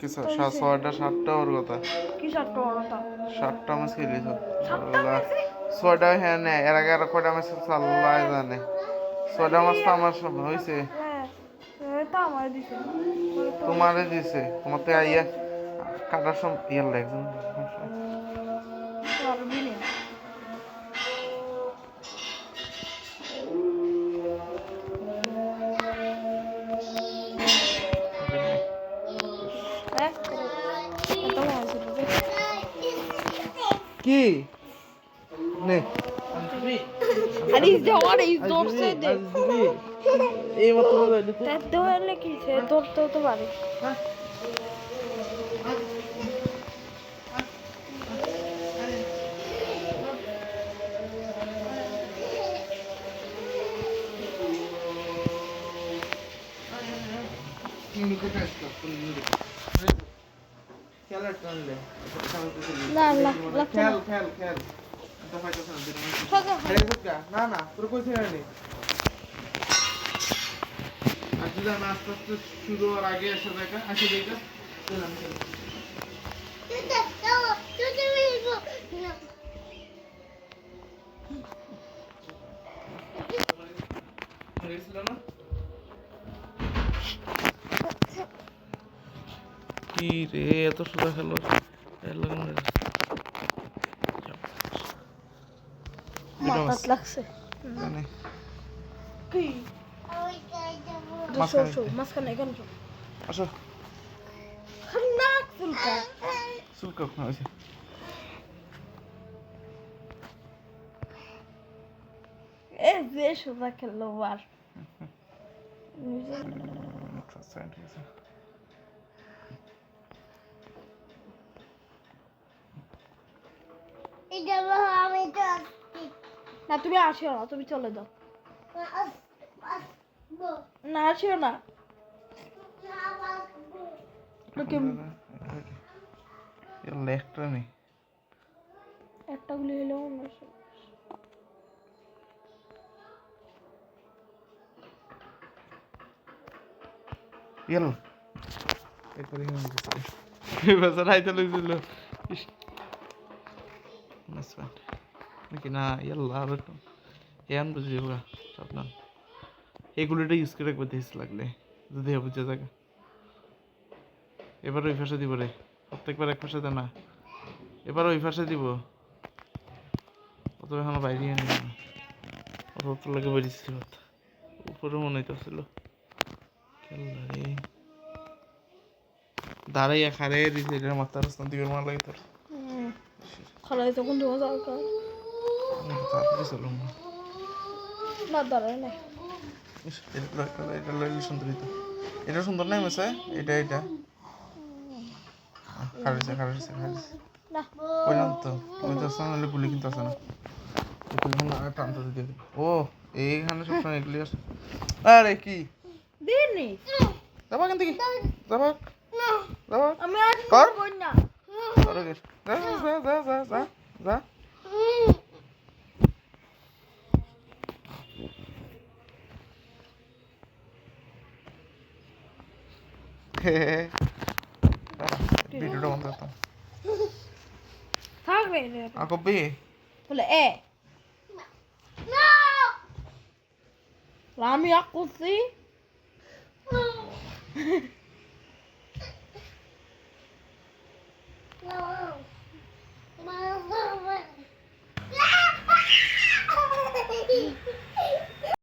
কিছু ছয়টা সাতটা ওর কথা কি সাতটা ওর কথা সাতটা ম্যাচ খেলিস ছয়টা হ্যাঁ নে এর আগে আর কয়টা ম্যাচ আল্লাহ জানে ছয়টা ম্যাচ তো আমার সব হয়েছে তা আমার দিছে তোমারে দিছে তোমার তো আইয়া কাটার সব ইয়ে একজন পারবি না কি নে আরে যাওয়ার এই দৌড়ছে দে এই মত বলে তার দৌড়লে কি সে দৌড়তেও তো পারে না না খেল খেল খেল না না তোর কইছে না আজকে না আস্তে আস্তে শুরু হওয়ার আগে এসে দেখা আসে দেখা কি রে এত সোজা খেলো মাথাত লাগছে কি মাঝখানে এখানে আসো নাক ফুলকা চুলকা হয়েছে এ যে সোজা খেললো আর না তুমি আসিও না তুমি চলে যাও না আসিও না একটা নেই একটা গুলি হলেও Yel. Ekori himan dise. Basa raita lugছিল. Nasban. নাকি না ইয়াল্লা আর একটু এন বুঝি হোগা সাবধান এগুলোটা ইউজ করে রাখবে দেশ লাগলে যদি বুঝে থাকে এবার ওই ভাষা দিব রে প্রত্যেকবার এক ভাষা দেয় না এবার ওই ভাষা দিব অত এখনো বাইরে আনি না অত লাগে বেরিয়েছি উপরে মনে হইতেছিল খেলা রে দাঁড়াইয়া খারে দিছে এটার মাথার স্থান দিকে মার লাগে তোর খালাই তখন তোমার যাও তাড়াতাড়ি চলো না দাঁড়ায় না এটা লাগলে সুন্দর হইতো এটা সুন্দর নাই মেসে এটা এটা খারিছে না বললাম তো ওই তো আসলে নাহলে গুলি কিন্তু আসে না গুলি না টানতে দিয়ে দিবে ও এইখানে সবসময় এগুলি আসে আরে কি দিনি যাবা কেন থেকে যাবা আমি আর কর কই না যা ভিডিওটা বন্ধ করতাম থাকবে কবি বলে এ আমি এক করছি No.